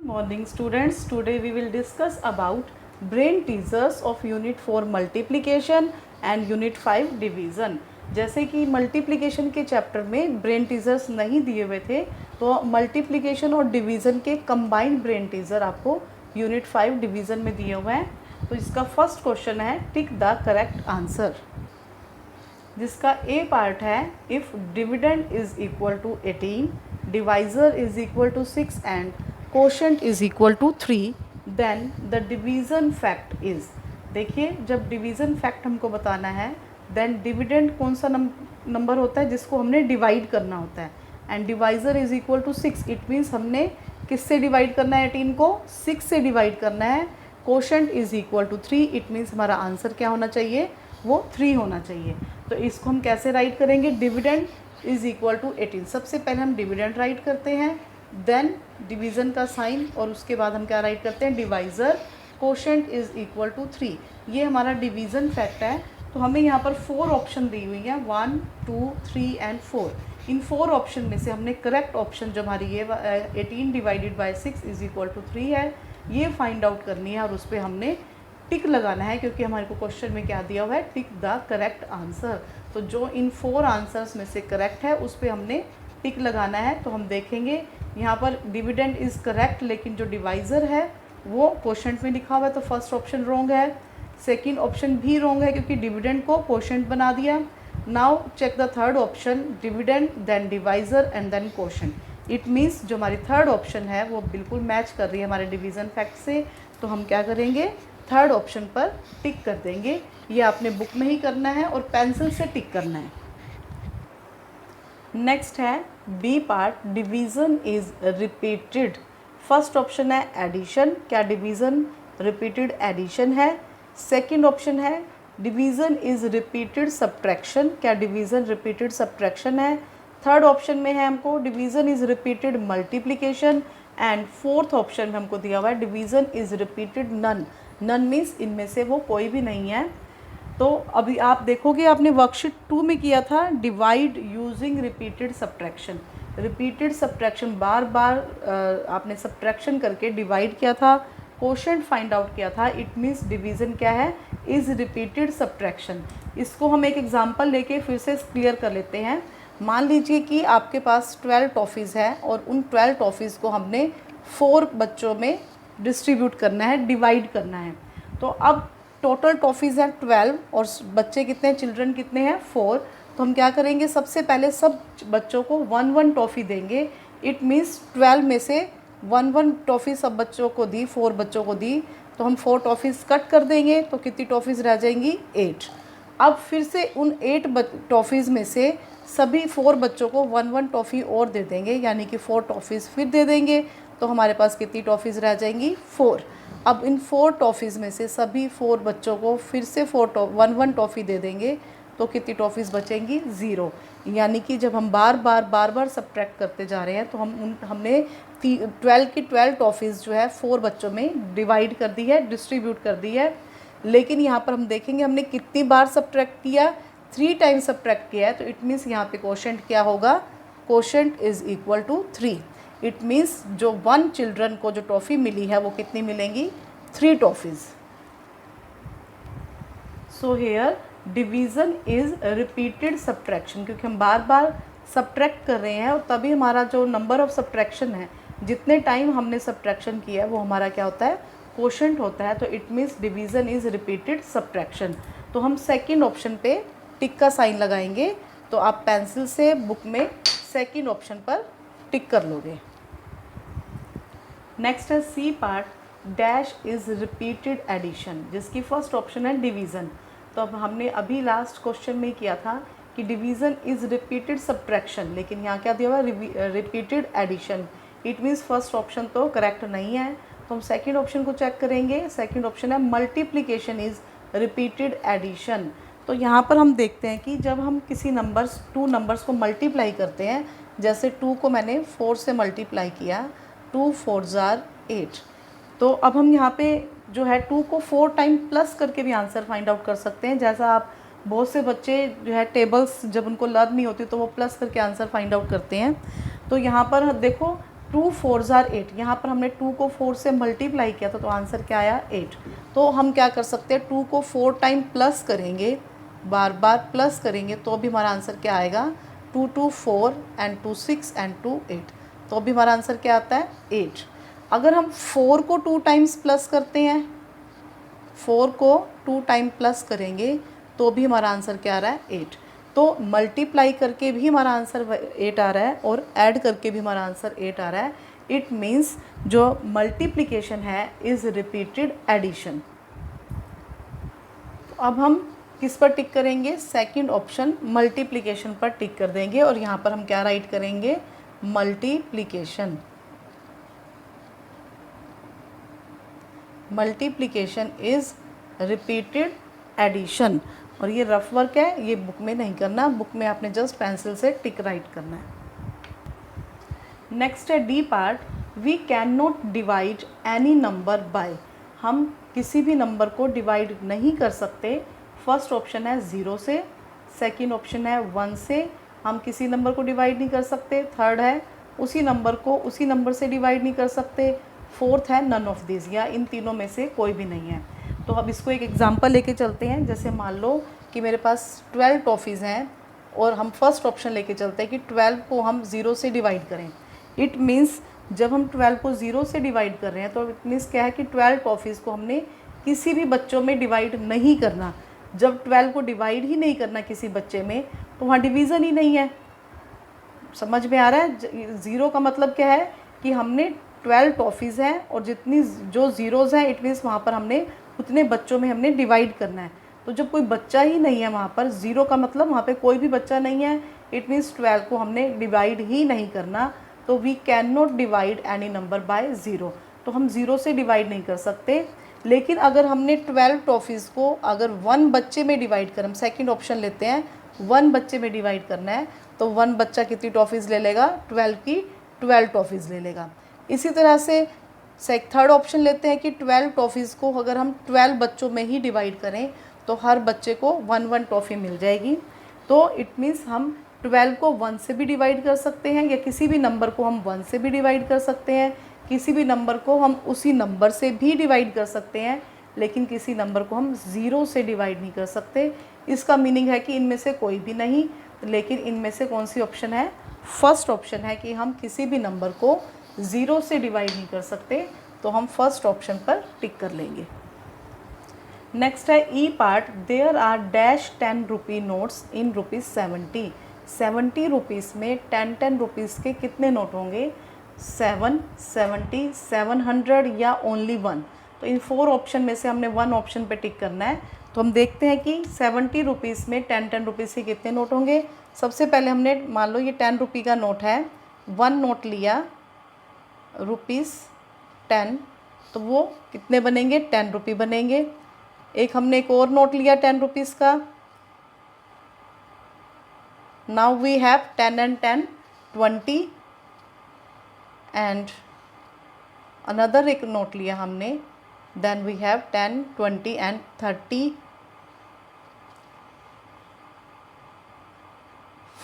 Morning students, today we will discuss about brain teasers of unit 4 multiplication and unit 5 division। जैसे कि multiplication के chapter में brain teasers नहीं दिए हुए थे, तो मल्टीप्लिकेशन और डिवीज़न के कंबाइंड ब्रेन टीजर आपको यूनिट 5 डिवीज़न में दिए हुए हैं। तो इसका फर्स्ट क्वेश्चन है टिक द करेक्ट आंसर, जिसका ए पार्ट है if dividend is equal to 18, divisor is equal to 6 and quotient is equal to 3, then the division fact is. देखिए, जब डिवीज़न फैक्ट हमको बताना है, देन डिविडेंड कौन सा नंबर होता है जिसको हमने डिवाइड करना होता है, and divisor is equal to 6। It means हमने किससे डिवाइड करना है, 18 को 6 से डिवाइड करना है। Quotient is equal to 3। It means हमारा आंसर क्या होना चाहिए, वो 3 होना चाहिए। तो इसको हम कैसे राइट करेंगे, डिविडेंड इज़ इक्वल टू 18। सबसे पहले हम डिविडेंड राइट करते हैं, देन डिवीज़न का साइन, और उसके बाद हम क्या राइट करते हैं, divisor. Quotient is equal to 3। ये हमारा डिवीज़न फैक्ट है। तो हमें यहाँ पर 4 ऑप्शन दी हुई हैं, 1, 2, 3 एंड 4। इन 4 ऑप्शन में से हमने करेक्ट ऑप्शन जो हमारी ये 18 divided by 6 is equal to 3 है, ये फाइंड आउट करनी है और उस पर हमने टिक लगाना है, क्योंकि हमारे को क्वेश्चन में क्या दिया हुआ है, टिक द करेक्ट आंसर। तो जो इन 4 आंसर्स में से करेक्ट है उस पर हमने टिक लगाना है। तो हम देखेंगे यहाँ पर डिविडेंड इज़ करेक्ट, लेकिन जो डिवाइज़र है वो कोशेंट में लिखा हुआ है, तो फर्स्ट ऑप्शन रॉन्ग है। सेकंड ऑप्शन भी रॉन्ग है, क्योंकि डिविडेंड को कोशेंट बना दिया। Now check the third option, dividend then divisor and then quotient. It means जो हमारी थर्ड ऑप्शन है वो बिल्कुल मैच कर रही है हमारे डिवीज़न फैक्ट से। तो हम क्या करेंगे, थर्ड ऑप्शन पर टिक कर देंगे। ये आपने बुक में ही करना है और पेंसिल से टिक करना है। नेक्स्ट है b part, division is repeated. First option है एडिशन, क्या डिवीज़न रिपीटेड एडिशन है। सेकंड ऑप्शन है डिवीज़न इज़ रिपीटेड सब्ट्रैक्शन, क्या डिवीज़न रिपीटेड सब्ट्रैक्शन है। थर्ड ऑप्शन में है हमको division is repeated multiplication, and fourth option में हमको दिया हुआ है division is repeated none. None means इनमें से वो कोई भी नहीं है। तो अभी आप देखोगे, आपने वर्कशीट 2 में किया था divide using repeated subtraction. Repeated subtraction, बार बार आपने सब्ट्रैक्शन करके डिवाइड किया था, कोशेंट फाइंड आउट किया था। इट मीन्स डिवीज़न क्या है, इज़ रिपीटेड सब्ट्रैक्शन। इसको हम एक एग्जांपल लेके फिर से क्लियर कर लेते हैं। मान लीजिए कि आपके पास 12 टॉफ़ीज़ हैं और उन 12 टॉफ़ीज़ को हमने 4 बच्चों में डिस्ट्रीब्यूट करना है, डिवाइड करना है। तो अब टोटल टॉफ़ीज़ हैं 12 और बच्चे कितने, चिल्ड्रन कितने हैं, 4। तो हम क्या करेंगे, सबसे पहले सब बच्चों को 1-1 टॉफ़ी देंगे। इट मीन्स 12 में से 1-1 टॉफ़ी सब बच्चों को दी, 4 बच्चों को दी। तो हम 4 टॉफ़ीज़ कट कर देंगे, तो कितनी टॉफ़ीज़ रह जाएंगी, 8। अब फिर से उन 8 टॉफ़ीज़ में से सभी 4 बच्चों को 1-1 टॉफ़ी और दे देंगे, यानी कि 4 टॉफ़ीज़ फिर दे देंगे। तो हमारे पास कितनी टॉफ़ीज़ रह जाएंगी, 4। अब इन 4 टॉफ़ीज़ में से सभी 4 बच्चों को फिर से 1-1 टॉफ़ी दे देंगे, तो कितनी टॉफ़ीज़ बचेंगी, 0। यानी कि जब हम बार बार सब्ट्रैक्ट करते जा रहे हैं, तो हमने 12 की 12 टॉफ़ीज़ जो है 4 बच्चों में डिवाइड कर दी है, डिस्ट्रीब्यूट कर दी है। लेकिन यहाँ पर हम देखेंगे हमने कितनी बार सब्ट्रैक्ट किया, 3 टाइम सब्ट्रैक्ट किया है। तो इट मीन्स यहाँ पे कोशेंट क्या होगा, quotient is equal to 3। It means जो 1 चिल्ड्रन को जो टॉफ़ी मिली है वो कितनी मिलेंगी, 3 toffees. So here division is repeated subtraction, क्योंकि हम बार बार सब्ट्रैक्ट कर रहे हैं और तभी हमारा जो नंबर ऑफ़ सब्ट्रैक्शन है, जितने टाइम हमने सब्ट्रैक्शन किया है वो हमारा क्या होता है, कोशेंट होता है। तो it means division is repeated subtraction. तो हम सेकंड ऑप्शन पे टिक का साइन लगाएंगे। तो आप पेंसिल से बुक में सेकंड ऑप्शन पर टिक कर लोगे। नेक्स्ट है c part, dash is repeated addition, जिसकी फर्स्ट ऑप्शन है डिवीज़न। तो अब हमने अभी लास्ट क्वेश्चन में किया था कि डिवीज़न इज़ रिपीटेड सब्ट्रैक्शन, लेकिन यहाँ क्या दिया हुआ है, repeated addition. It means first option तो करेक्ट नहीं है। तो हम सेकंड ऑप्शन को चेक करेंगे। सेकंड ऑप्शन है मल्टीप्लिकेशन इज़ रिपीटेड एडिशन। तो यहाँ पर हम देखते हैं कि जब हम किसी नंबर्स 2 नंबर्स को मल्टीप्लाई करते हैं, जैसे 2 को मैंने 4 से मल्टीप्लाई किया, 2 4s are 8। तो अब हम यहाँ पे जो है 2 को 4 टाइम प्लस करके भी आंसर फाइंड आउट कर सकते हैं। जैसा आप बहुत से बच्चे जो है टेबल्स जब उनको लर्न नहीं होती तो वो प्लस करके आंसर फाइंड आउट करते हैं। तो यहाँ पर देखो 2 4 ज़ार 8, यहाँ पर हमने 2 को 4 से मल्टीप्लाई किया था तो आंसर क्या आया 8। तो हम क्या कर सकते हैं, 2 को 4 टाइम प्लस करेंगे, बार बार प्लस करेंगे तो भी हमारा आंसर क्या आएगा 2 2 4 एंड 2 6 एंड 2 8, तो भी हमारा आंसर क्या आता है 8। अगर हम 4 को 2 टाइम्स प्लस करते हैं, 4 को 2 टाइम प्लस करेंगे तो भी हमारा आंसर क्या आ रहा है 8। तो मल्टीप्लाई करके भी हमारा आंसर 8 आ रहा है और ऐड करके भी हमारा आंसर 8 आ रहा है। इट मीन्स जो मल्टीप्लिकेशन है इज़ रिपीटेड एडिशन। तो अब हम किस पर टिक करेंगे, सेकंड ऑप्शन मल्टीप्लिकेशन पर टिक कर देंगे और यहाँ पर हम क्या राइट करेंगे, multiplication. Multiplication is repeated addition. और ये रफ वर्क है, ये बुक में नहीं करना, बुक में आपने जस्ट पेंसिल से टिक राइट करना है। नेक्स्ट है d part, we can not divide any number by. हम किसी भी नंबर को डिवाइड नहीं कर सकते। फर्स्ट ऑप्शन है 0 से, सेकंड ऑप्शन है 1 से, हम किसी नंबर को डिवाइड नहीं कर सकते। थर्ड है उसी नंबर को उसी नंबर से डिवाइड नहीं कर सकते। फोर्थ है नन ऑफ दिस, या इन तीनों में से कोई भी नहीं है। तो अब इसको एक एग्जांपल लेके चलते हैं। जैसे मान लो कि मेरे पास 12 टॉफ़ीज़ हैं और हम फर्स्ट ऑप्शन लेके चलते हैं कि 12 को हम 0 से डिवाइड करें। इट मीन्स जब हम 12 को 0 से डिवाइड कर रहे हैं तो इट मीन्स क्या है कि 12 टॉफ़ीज़ को हमने किसी भी बच्चों में डिवाइड नहीं करना। जब 12 को डिवाइड ही नहीं करना किसी बच्चे में तो वहाँ डिवीज़न ही नहीं है। समझ में आ रहा है? 0 का मतलब क्या है कि हमने 12 टॉफ़ीज़ हैं और जितनी जो ज़ीरोज़ हैं इट मीन्स वहाँ पर हमने उतने बच्चों में हमने डिवाइड करना है। तो जब कोई बच्चा ही नहीं है वहाँ पर, 0 का मतलब वहाँ पे कोई भी बच्चा नहीं है, इट मीन्स 12 को हमने डिवाइड ही नहीं करना। तो we can not divide any number by 0। तो हम 0 से डिवाइड नहीं कर सकते। लेकिन अगर हमने 12 टॉफ़ीज़ को अगर 1 बच्चे में डिवाइड कर, हम सेकेंड ऑप्शन लेते हैं, 1 बच्चे में डिवाइड करना है तो 1 बच्चा कितनी टॉफ़ीज़ ले लेगा, 12 की 12 टॉफ़ीज़ ले लेगा। इसी तरह से थर्ड ऑप्शन लेते हैं कि 12 टॉफ़ीज़ को अगर हम 12 बच्चों में ही डिवाइड करें तो हर बच्चे को 1 टॉफ़ी मिल जाएगी। तो इट मीन्स हम 12 को 1 से भी डिवाइड कर सकते हैं या किसी भी नंबर को हम 1 से भी डिवाइड कर सकते हैं, किसी भी नंबर को हम उसी नंबर से भी डिवाइड कर सकते हैं, लेकिन किसी नंबर को हम 0 से डिवाइड नहीं कर सकते। इसका मीनिंग है कि इनमें से कोई भी नहीं, लेकिन इनमें से कौन सी ऑप्शन है, फर्स्ट ऑप्शन है कि हम किसी भी नंबर को 0 से डिवाइड नहीं कर सकते। तो हम फर्स्ट ऑप्शन पर टिक कर लेंगे। नेक्स्ट है e part, there are dash 10 rupee notes in ₹70। 70 rupees में 10 रुपीज़ के कितने नोट होंगे, 7, 70, 700 या ओनली 1। तो इन 4 ऑप्शन में से हमने 1 ऑप्शन पे टिक करना है। तो हम देखते हैं कि 70 रुपीज़ में 10 रुपीज़ के कितने नोट होंगे। सबसे पहले हमने मान लो ये 10 रुपये का नोट है, 1 नोट लिया ₹10, तो वो कितने बनेंगे, 10 रुपये बनेंगे। एक हमने एक और नोट लिया 10 रुपीज़ का, now we have 10 and 10, 20 and another एक नोट लिया हमने, then we have 10, 20 and 30,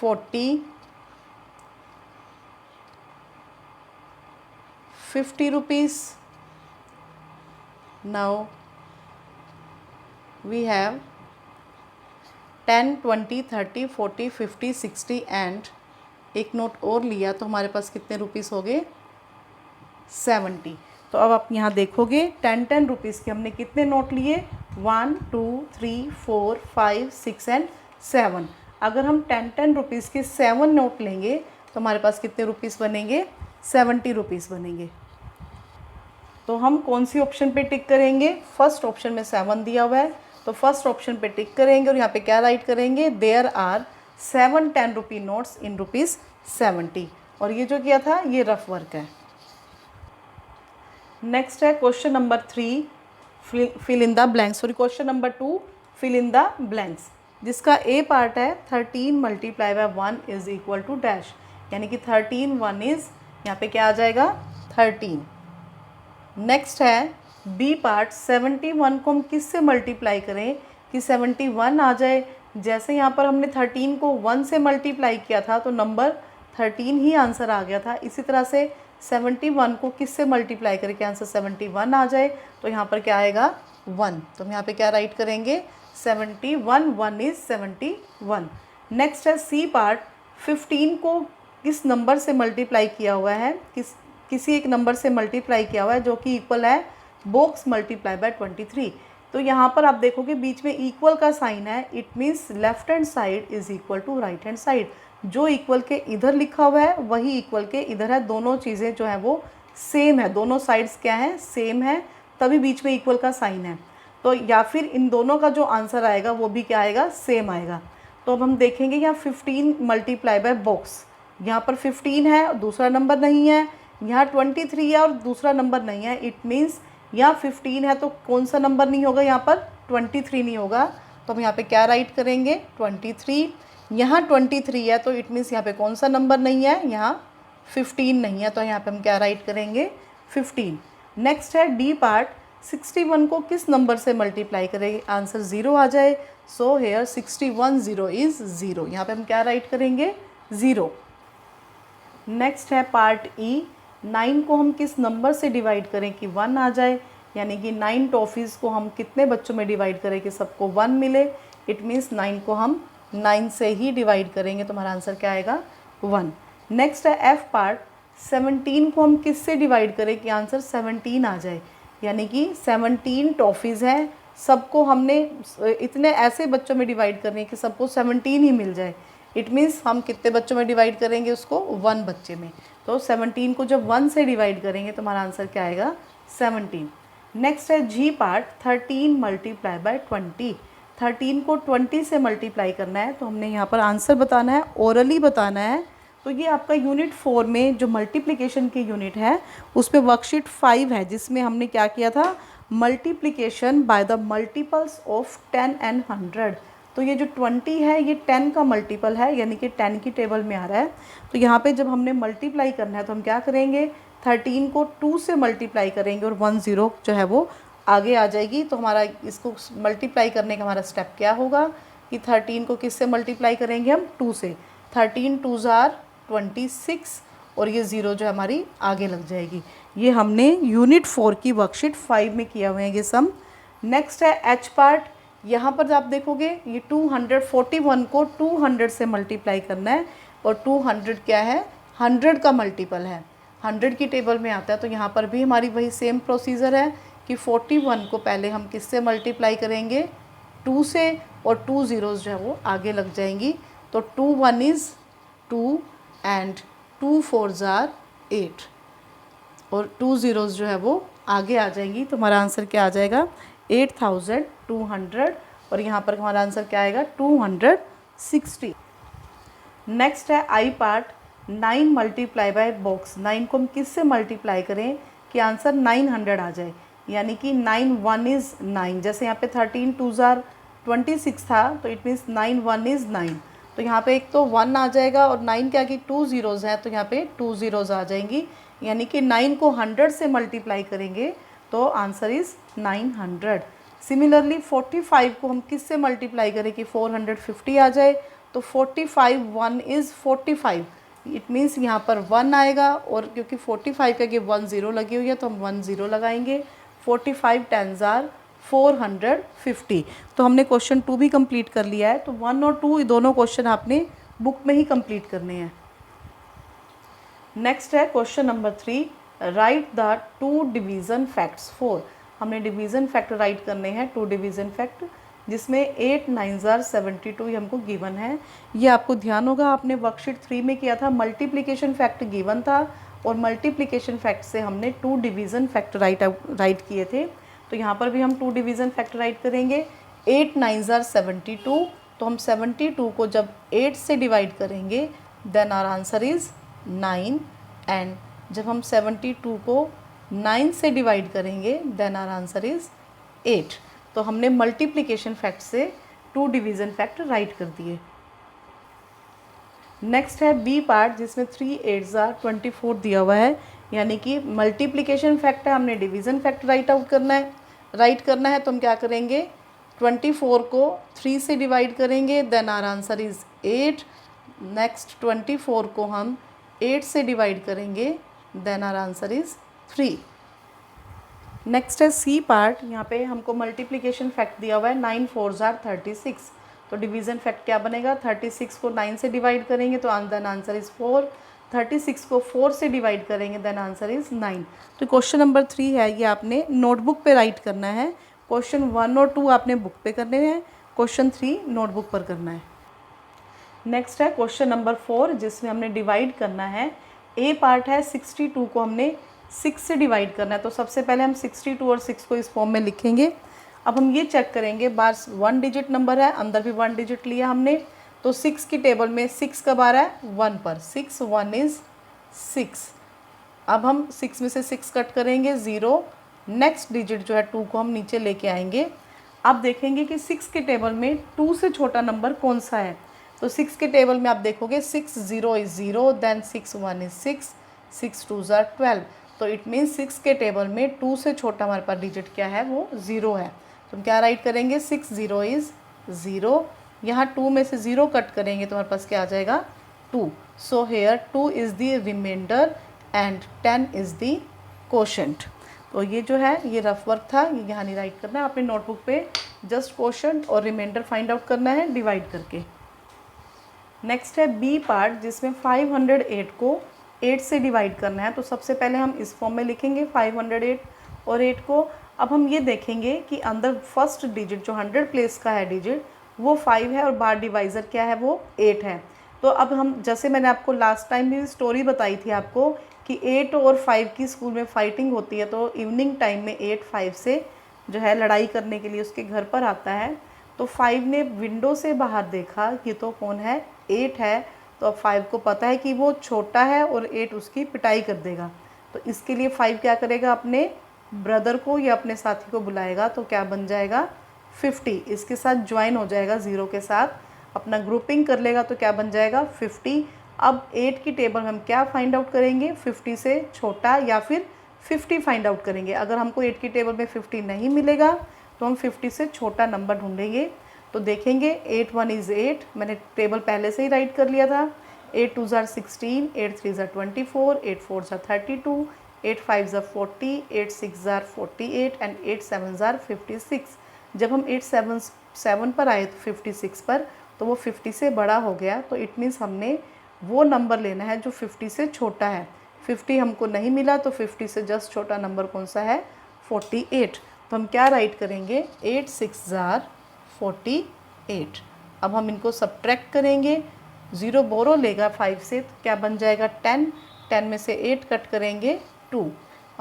40, 50 rupees. Now we have 10, 20, 30, 40, 50, 60 and एक नोट और लिया तो हमारे पास कितने रुपीस हो गए, 70। तो अब आप यहाँ देखोगे 10 रुपीज़ के हमने कितने नोट लिए, 1, 2, 3, 4, 5, 6 एंड 7। अगर हम 10 रुपीज़ के 7 नोट लेंगे तो हमारे पास कितने रुपीस बनेंगे, 70 रुपीज़ बनेंगे। तो हम कौन सी ऑप्शन पे टिक करेंगे, फर्स्ट ऑप्शन में 7 दिया हुआ है तो फर्स्ट ऑप्शन पे टिक करेंगे और यहाँ पे क्या राइट करेंगे, there are 7 10 rupee notes in ₹70। और ये जो किया था ये रफ वर्क है। नेक्स्ट है question number 3, fill in the blanks, sorry question number 2, fill in the blanks, जिसका ए पार्ट है 13 multiply by 1 is equal to dash, यानी कि 13 1 इज़, यहाँ पे क्या आ जाएगा 13। नेक्स्ट है बी पार्ट, 71 को हम किस से मल्टीप्लाई करें कि 71 आ जाए। जैसे यहाँ पर हमने 13 को 1 से मल्टीप्लाई किया था तो नंबर 13 ही आंसर आ गया था। इसी तरह से 71 को किससे मल्टीप्लाई करके आंसर 71 आ जाए, तो यहाँ पर क्या आएगा 1। तो हम यहाँ पे क्या राइट करेंगे 71, 1 इज़ 71। नेक्स्ट है सी पार्ट, 15 को किस नंबर से मल्टीप्लाई किया हुआ है, किसी एक नंबर से मल्टीप्लाई किया हुआ है जो कि इक्वल है बॉक्स मल्टीप्लाई बाय 23। तो यहाँ पर आप देखोगे बीच में इक्वल का साइन है, it means left hand side is equal to right hand side. जो इक्वल के इधर लिखा हुआ है वही इक्वल के इधर है, दोनों चीज़ें जो है वो सेम है, दोनों साइड्स क्या हैं सेम है, तभी बीच में इक्वल का साइन है। तो या फिर इन दोनों का जो आंसर आएगा वो भी क्या आएगा सेम आएगा। तो अब हम देखेंगे यहाँ 15 मल्टीप्लाई बाय बॉक्स, यहाँ पर 15 है और दूसरा नंबर नहीं है, यहाँ 23 है और दूसरा नंबर नहीं है, इट मीन्स यहाँ 15 है तो कौन सा नंबर नहीं होगा, यहाँ पर 23 नहीं होगा। तो हम यहाँ पे क्या राइट करेंगे 23, यहाँ 23 है तो इट मीन्स यहाँ पे कौन सा नंबर नहीं है, यहाँ 15 नहीं है, तो यहाँ पे हम क्या राइट करेंगे 15। नेक्स्ट है डी पार्ट, 61 को किस नंबर से मल्टीप्लाई करेंगे, आंसर 0 आ जाए। सो हेयर 61 0 इज़ 0, यहाँ पे हम क्या राइट करेंगे 0। नेक्स्ट है पार्ट ई, 9 को हम किस नंबर से डिवाइड करें कि 1 आ जाए, यानी कि 9 टॉफ़ीज़ को हम कितने बच्चों में डिवाइड करें कि सबको 1 मिले, इट मीन्स 9 को हम 9 से ही डिवाइड करेंगे, तो हमारा आंसर क्या आएगा 1। नेक्स्ट है एफ पार्ट, 17 को हम किस से डिवाइड करें कि आंसर 17 आ जाए, यानी कि 17 टॉफ़ीज़ हैं, सबको हमने इतने ऐसे बच्चों में डिवाइड करनी है कि सबको 17 ही मिल जाए, इट मीन्स हम कितने बच्चों में डिवाइड करेंगे उसको 1 बच्चे में। तो 17 को जब 1 से डिवाइड करेंगे तो हमारा आंसर क्या आएगा 17। नेक्स्ट है जी पार्ट, 13 मल्टीप्लाई बाय 20, 13 को 20 से मल्टीप्लाई करना है, तो हमने यहाँ पर आंसर बताना है, ओरली बताना है। तो ये आपका यूनिट 4 में जो मल्टीप्लिकेशन की यूनिट है उस पर वर्कशीट 5 है, जिसमें हमने क्या किया था multiplication by the multiples of 10 and 100। तो ये जो 20 है ये 10 का मल्टीपल है, यानी कि 10 की टेबल में आ रहा है। तो यहाँ पे जब हमने मल्टीप्लाई करना है तो हम क्या करेंगे 13 को 2 से मल्टीप्लाई करेंगे और 1 0 जो है वो आगे आ जाएगी। तो हमारा इसको मल्टीप्लाई करने का हमारा स्टेप क्या होगा कि 13 को किससे मल्टीप्लाई करेंगे हम 2 से, 13 2s are 26 और ये 0 जो हमारी आगे लग जाएगी। ये हमने यूनिट 4 की वर्कशीट 5 में किया हुए हैं ये सम। नेक्स्ट है एच पार्ट, यहाँ पर आप देखोगे ये 241 को 200 से मल्टीप्लाई करना है और 200 क्या है 100 का मल्टीपल है, 100 की टेबल में आता है। तो यहाँ पर भी हमारी वही सेम प्रोसीजर है कि 41 को पहले हम किससे मल्टीप्लाई करेंगे 2 से और 2 zeros जो है वो आगे लग जाएंगी। तो 2 1 इज़ 2 एंड 2 4s are 8 और 2 zeros जो है वो आगे आ जाएंगी। तो हमारा आंसर क्या आ जाएगा 8200 और यहाँ पर हमारा आंसर क्या आएगा 260। नेक्स्ट है आई पार्ट, 9 मल्टीप्लाई बाय बॉक्स, 9 को हम किस से मल्टीप्लाई करें कि आंसर 900 आ जाए, यानी कि 9 1 इज़ 9। जैसे यहाँ पे 13 2s are 26 था तो इट मीन्स 9 1 इज़ 9। तो यहाँ पे एक तो 1 आ जाएगा और 9 क्या कि 2 zeros हैं तो यहाँ पे 2 zeros आ जाएंगी, यानी कि 9 को 100 से मल्टीप्लाई करेंगे तो आंसर इज़ 900। सिमिलरली 45 को हम किस से मल्टीप्लाई करें कि 450 आ जाए, तो 45 1 इज़ 45, इट मीन्स यहाँ पर 1 आएगा और क्योंकि 45 का कि 1 0 लगी हुई है तो हम 1 0 लगाएंगे। 45 10s are 450। तो हमने क्वेश्चन 2 भी कंप्लीट कर लिया है। तो 1 और 2 दोनों क्वेश्चन आपने बुक में ही कंप्लीट करने हैं। नेक्स्ट है question number 3, right the 2 division facts 4। हमने डिवीज़न फैक्ट राइट करने हैं 2 डिवीज़न फैक्ट, जिसमें 8 9s are 72 ये हमको गिवन है। ये आपको ध्यान होगा आपने वर्कशीट 3 में किया था, मल्टीप्लिकेशन फैक्ट गिवन था और मल्टीप्लिकेशन फैक्ट से हमने 2 डिवीज़न फैक्ट राइट किए थे। तो यहाँ पर भी हम 2 डिवीज़न फैक्ट राइट करेंगे। 8 9s are 72, तो हम 72 को जब 8 से डिवाइड करेंगे then our answer is 9 and जब हम 72 को 9 से डिवाइड करेंगे देन आवर आंसर इज़ 8। तो हमने मल्टीप्लिकेशन फैक्ट से 2 डिवीज़न फैक्ट राइट कर दिए। नेक्स्ट है बी पार्ट, जिसमें 3 8s are 24 दिया हुआ है, यानी कि मल्टीप्लिकेशन फैक्ट है, हमने डिवीज़न फैक्ट राइट करना है। तो हम क्या करेंगे 24 को 3 से डिवाइड करेंगे then our answer is 8। Next 24 को हम 8 से डिवाइड करेंगे then our answer is 3। Next है सी पार्ट। यहाँ पे हमको मल्टीप्लिकेशन फैक्ट दिया हुआ है 9 4 जार 36। तो डिवीज़न फैक्ट क्या बनेगा, 36 को 9 से डिवाइड करेंगे तो देन आंसर इज़ 4, 36 को 4 से डिवाइड करेंगे देन आंसर इज़ 9। तो क्वेश्चन नंबर 3 है, ये आपने नोटबुक पे राइट करना है। क्वेश्चन 1 और 2 आपने बुक पे करने हैं, क्वेश्चन 3 नोटबुक पर करना है। नेक्स्ट है क्वेश्चन नंबर 4, जिसमें हमने डिवाइड करना है। ए पार्ट है 62 को हमने 6 से डिवाइड करना है। तो सबसे पहले हम 62 और 6 को इस फॉर्म में लिखेंगे। अब हम ये चेक करेंगे, बार 1 डिजिट नंबर है, अंदर भी 1 डिजिट लिया हमने, तो 6 की टेबल में 6 कब आ रहा है, 1 पर। 6 1 इज़ 6। अब हम 6 में से 6 कट करेंगे 0, नेक्स्ट डिजिट जो है 2 को हम नीचे लेके आएंगे। अब देखेंगे कि 6 के टेबल में 2 से छोटा नंबर कौन सा है। तो 6 के टेबल में आप देखोगे 6 0 इज़ 0, देन 6 1 इज़ 6, 6 2 ज़ार 12। तो इट मीन्स 6 के टेबल में 2 से छोटा हमारे पास डिजिट क्या है, वो 0 है। तो हम क्या राइट करेंगे, 6 0 इज़ 0। यहाँ 2 में से 0 कट करेंगे तो हमारे पास क्या आ जाएगा, 2। So here 2 is the remainder and 10 is the quotient. तो ये जो है ये रफ वर्क था, ये यहाँ नहीं राइट करना है, अपने नोटबुक पे जस्ट क्वोशंट और रिमाइंडर फाइंड आउट करना है डिवाइड करके। नेक्स्ट है बी पार्ट, जिसमें 508 को 8 से डिवाइड करना है। तो सबसे पहले हम इस फॉर्म में लिखेंगे 508 और 8 को। अब हम ये देखेंगे कि अंदर फर्स्ट डिजिट जो 100 प्लेस का है डिजिट वो 5 है और बार डिवाइज़र क्या है, वो 8 है। तो अब हम, जैसे मैंने आपको लास्ट टाइम भी स्टोरी बताई थी आपको कि 8 और 5 की स्कूल में फाइटिंग होती है, तो इवनिंग टाइम में 8 5 से जो है लड़ाई करने के लिए उसके घर पर आता है। तो 5 ने विंडो से बाहर देखा, ये तो कौन है, 8 है। तो अब 5 को पता है कि वो छोटा है और 8 उसकी पिटाई कर देगा। तो इसके लिए 5 क्या करेगा, अपने ब्रदर को या अपने साथी को बुलाएगा। तो क्या बन जाएगा, 50 इसके साथ ज्वाइन हो जाएगा, 0 के साथ अपना ग्रुपिंग कर लेगा। तो क्या बन जाएगा, 50। अब 8 की टेबल में हम क्या फाइंड आउट करेंगे, 50 से छोटा या फिर 50 फाइंड आउट करेंगे। अगर हमको 8 की टेबल में 50 नहीं मिलेगा तो हम 50 से छोटा नंबर ढूंढेंगे। तो देखेंगे 8 1 इज़ 8, मैंने टेबल पहले से ही राइट कर लिया था। 8 2 ज़ार 16, 8 3 ज़ार 24, 8 4 ज़ार 32, 8 5 ज़ार 40, 8 6 ज़ार 48 एंड 8 7 ज़ार 56। जब हम 8 7 पर आए तो 56 पर, तो वो 50 से बड़ा हो गया। तो इट मीन्स हमने वो नंबर लेना है जो 50 से छोटा है। 50 हमको नहीं मिला तो 50 से जस्ट छोटा नंबर कौन सा है, 48। तो हम क्या राइट करेंगे, 8 6 ज़ार 48। अब हम इनको सब्ट्रैक्ट करेंगे, 0 बोरो लेगा 5 से, तो क्या बन जाएगा 10, 10 में से 8 कट करेंगे 2,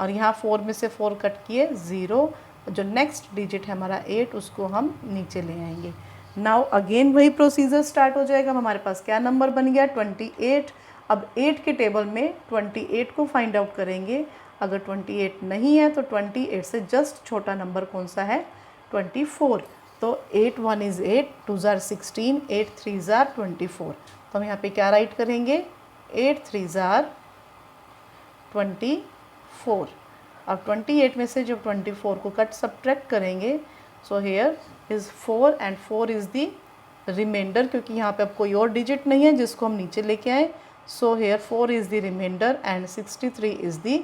और यहाँ 4 में से 4 कट किए 0। जो नेक्स्ट डिजिट है हमारा 8, उसको हम नीचे ले आएंगे। नाउ अगेन वही प्रोसीजर स्टार्ट हो जाएगा। हमारे पास क्या नंबर बन गया, 28। अब 8 के टेबल में 28 को फाइंड आउट करेंगे। अगर 28 नहीं है तो 28 से जस्ट छोटा नंबर कौन सा है, 24। तो 8 1 इज़ 8, 2 ज़ार 16, 8 3 ज़ार 24। तो हम यहाँ पे क्या राइट करेंगे, 8 3 ज़ार 24। अब 28 में से जब 24 को कट सब्ट्रैक्ट करेंगे, so here is 4 and 4 is the remainder, क्योंकि यहाँ पे अब कोई और डिजिट नहीं है जिसको हम नीचे लेके आए। So here 4 is the remainder and 63 is the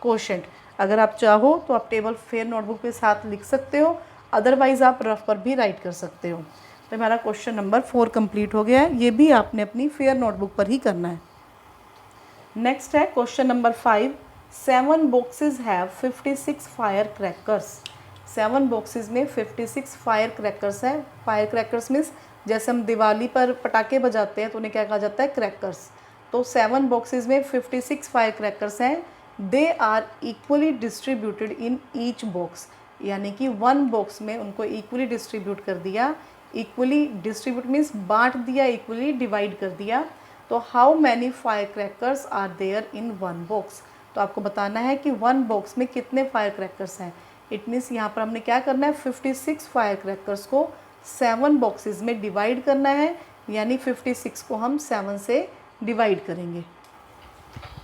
quotient. अगर आप चाहो तो आप टेबल फेयर नोटबुक के साथ लिख सकते हो, अदरवाइज़ आप रफ पर भी राइट कर सकते हो। तो हमारा क्वेश्चन नंबर 4 कंप्लीट हो गया है। ये भी आपने अपनी फेयर नोटबुक पर ही करना है। नेक्स्ट है question number 5, 7 boxes have 56 fire crackers. 7 boxes में 56 फायर क्रैकर्स है। फायर क्रैकर्स मीन्स जैसे हम दिवाली पर पटाखे बजाते हैं तो उन्हें क्या कहा जाता है, क्रैकर्स। तो 7 बॉक्सेस में 56 फायर क्रैकर्स हैं। They are equally distributed in each box, यानी कि 1 बॉक्स में उनको इक्वली डिस्ट्रीब्यूट कर दिया। इक्वली डिस्ट्रीब्यूट मीन्स बांट दिया, इक्वली डिवाइड कर दिया। तो how many fire crackers are there in 1 box. तो आपको बताना है कि 1 बॉक्स में कितने फायर क्रैकर्स हैं। इट मीन्स यहाँ पर हमने क्या करना है, 56 फायर क्रैकर्स को 7 बॉक्सेस में डिवाइड करना है, यानी 56 को हम 7 से डिवाइड करेंगे।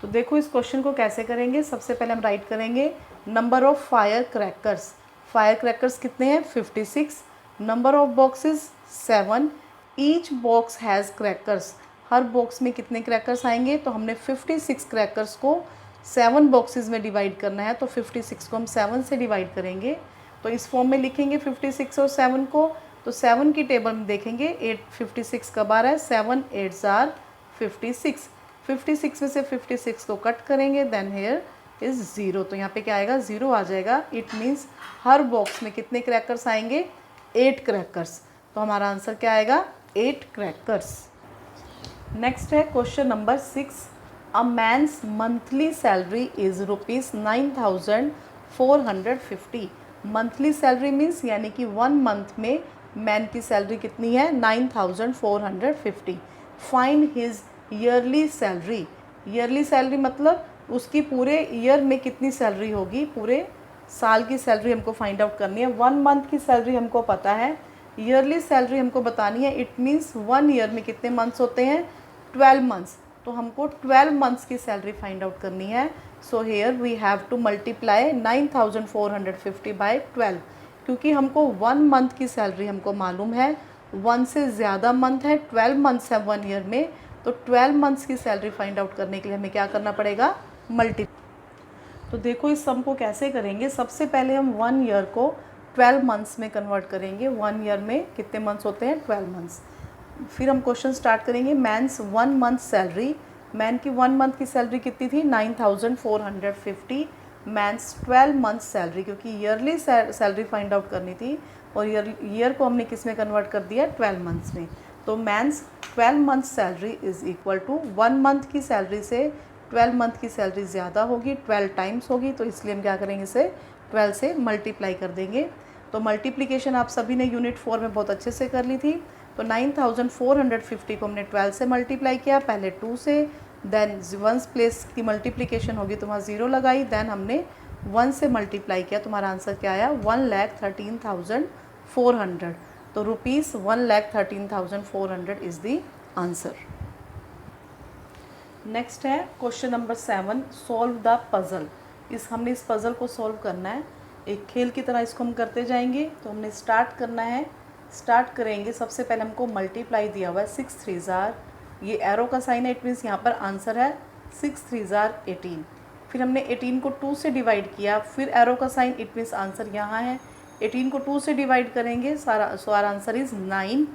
तो देखो इस क्वेश्चन को कैसे करेंगे। सबसे पहले हम राइट करेंगे number of fire crackers. Fire crackers कितने हैं, 56। Number of boxes 7। Each box has crackers. Her box में कितने क्रैकर्स आएंगे, तो हमने 56 क्रैकर्स को 7 बॉक्सेस में डिवाइड करना है, तो 56 को हम 7 से डिवाइड करेंगे। तो इस फॉर्म में लिखेंगे 56 और 7 को। तो 7 की टेबल में देखेंगे 56 कब आ रहा है, 7 8 आर 56। 56 में से 56 को कट करेंगे, देन हेयर इज़ 0। तो यहाँ पे क्या आएगा, 0 आ जाएगा। इट मीन्स हर बॉक्स में कितने क्रैकर्स आएंगे, 8 क्रैकर्स। तो हमारा आंसर क्या आएगा, 8 क्रैकर्स। नेक्स्ट है question number 6। A man's monthly salary is ₹9,450। Monthly salary means यानी कि 1 मंथ में मैन की सैलरी कितनी है, 9,450। Find his yearly salary. Yearly salary मतलब उसकी पूरे ईयर में कितनी सैलरी होगी, पूरे साल की सैलरी हमको फाइंड आउट करनी है। 1 मंथ की सैलरी हमको पता है, ईयरली सैलरी हमको बतानी है। इट मीन्स 1 ईयर में कितने मंथ्स होते हैं, 12 मंथ्स। तो हमको 12 मंथ्स की सैलरी फाइंड आउट करनी है। So here we have to multiply 9,450 by 12, क्योंकि हमको 1 मंथ की सैलरी हमको मालूम है, 1 से ज़्यादा मंथ है, 12 मंथ्स है 1 ईयर में। तो 12 मंथ्स की सैलरी फाइंड आउट करने के लिए हमें क्या करना पड़ेगा, मल्टी। तो देखो इस सम को कैसे करेंगे। सबसे पहले हम 1 ईयर को 12 मंथ्स में कन्वर्ट करेंगे। 1 ईयर में कितने मंथ्स होते हैं, 12 मंथ्स। फिर हम क्वेश्चन स्टार्ट करेंगे। मैंस 1 मंथ सैलरी, मैन की 1 मंथ की सैलरी कितनी थी, 9,450। मैंस 12 मंथ सैलरी, क्योंकि ईयरली सैलरी फाइंड आउट करनी थी और ईयर को हमने किस में कन्वर्ट कर दिया, 12 मंथ्स में। तो man's 12 month salary is equal to 1 month की सैलरी से 12 मंथ की सैलरी ज़्यादा होगी, 12 टाइम्स होगी। तो इसलिए हम क्या करेंगे, इसे 12 से मल्टीप्लाई कर देंगे। तो मल्टीप्लिकेशन आप सभी ने यूनिट 4 में बहुत अच्छे से कर ली थी। तो 9,450 को हमने 12 से मल्टीप्लाई किया, पहले 2 से, देन 1 प्लेस की मल्टीप्लिकेशन होगी तो वहाँ 0 लगाई, देन हमने 1 से मल्टीप्लाई किया। तुम्हारा आंसर क्या आया, 1,13,400। तो ₹1,13,400 इज़ दी आंसर। नेक्स्ट है question number 7। Solve the puzzle. हमने इस पज़ल को सॉल्व करना है, एक खेल की तरह इसको हम करते जाएंगे। तो हमने स्टार्ट करना है, स्टार्ट करेंगे। सबसे पहले हमको मल्टीप्लाई दिया हुआ है 6 3 जार, ये एरो का साइन है, इट मीन्स यहाँ पर आंसर है 6 3 जार 18। फिर हमने 18 को 2 से डिवाइड किया, फिर एरो का साइन, इट मीन्स आंसर यहाँ है। 18 को 2 से डिवाइड करेंगे, सारा आंसर इज़ 9।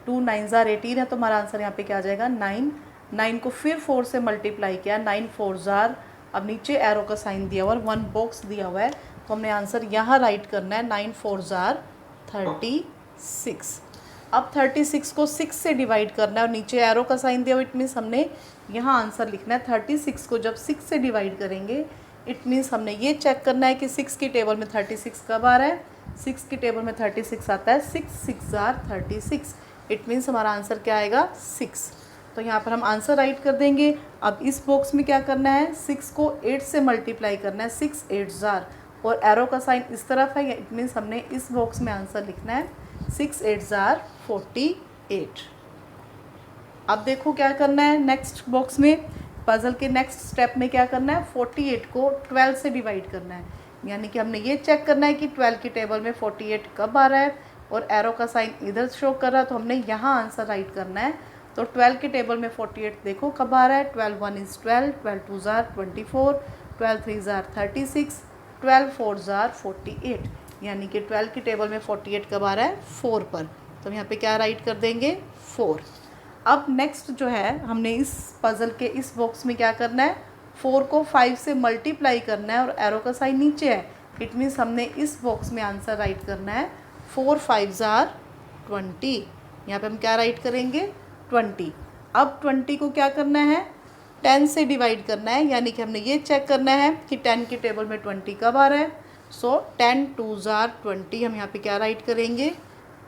2 9 जार 18 है, तो हमारा आंसर यहाँ पे क्या आ जाएगा, 9। 9 को फिर 4 से मल्टीप्लाई किया, 9 4 जार, अब नीचे एरो का साइन दिया हुआ है, 1 बॉक्स दिया हुआ है, तो हमने आंसर यहाँ राइट करना है, 9 4 जार 36। अब 36 को 6 से डिवाइड करना है और नीचे एरो का साइन दिया हुआ, इट मीन्स हमने यहाँ आंसर लिखना है। 36 को जब 6 से डिवाइड करेंगे, इट मीन्स हमने ये चेक करना है कि 6 की टेबल में 36 कब आ रहा है, 6 की टेबल में 36 आता है, 6 6 जार 36। इट मीन्स हमारा आंसर क्या आएगा, 6। तो यहाँ पर हम आंसर राइट कर देंगे। अब इस बॉक्स में क्या करना है, 6 को 8 से मल्टीप्लाई करना है, 6 8 जार, और एरो का साइन इस तरफ है, इट मीन्स हमने इस बॉक्स में आंसर लिखना है 6 8 जार 48। अब देखो क्या करना है, नेक्स्ट बॉक्स में पजल के नेक्स्ट स्टेप में क्या करना है, 48 को 12 से डिवाइड करना है। यानी कि हमने ये चेक करना है कि 12 की टेबल में 48 कब आ रहा है, और एरो का साइन इधर शो कर रहा है, तो हमने यहाँ आंसर राइट करना है। तो 12 की टेबल में 48 देखो कब आ रहा है, 12 1 इज़ 12, 12 2 जार 24, 12 3 जार 36, 12 4 जार 48। यानी कि 12 की टेबल में 48 कब आ रहा है, 4 पर। तो यहाँ पे क्या राइट कर देंगे, 4। अब नेक्स्ट जो है, हमने इस पज़ल के इस बॉक्स में क्या करना है, 4 को 5 से मल्टीप्लाई करना है और एरो का साइन नीचे है, इट मीन्स हमने इस बॉक्स में आंसर राइट करना है 4 5 जार 20। यहाँ पे हम क्या राइट करेंगे, 20। अब 20 को क्या करना है, 10 से डिवाइड करना है, यानी कि हमने ये चेक करना है कि 10 की टेबल में 20 कब आ रहा है। सो 10 2 जार 20, हम यहाँ पे क्या राइट करेंगे,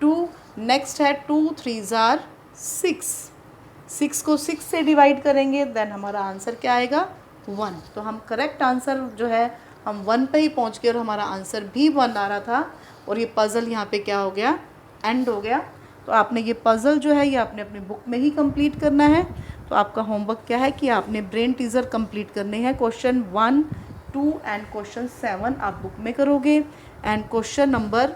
2। नेक्स्ट है 2 3 जार 6, 6 को 6 से डिवाइड करेंगे, देन हमारा आंसर क्या आएगा, 1। तो हम करेक्ट आंसर जो है हम 1 पे ही पहुँच गए और हमारा आंसर भी 1 आ रहा था, और ये पज़ल यहाँ पे क्या हो गया, एंड हो गया। तो आपने ये पज़ल जो है ये आपने अपनी बुक में ही कंप्लीट करना है। तो आपका होमवर्क क्या है कि आपने ब्रेन टीज़र कंप्लीट करने हैं। क्वेश्चन 1 2 एंड क्वेश्चन 7 आप बुक में करोगे, एंड क्वेश्चन नंबर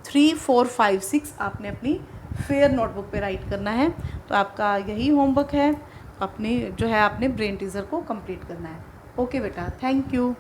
3 4 5 6 आपने अपनी फेयर नोटबुक पे राइट करना है। तो आपका यही होमवर्क है, अपने जो है आपने ब्रेन टीज़र को कंप्लीट करना है। ओके बेटा, थैंक यू।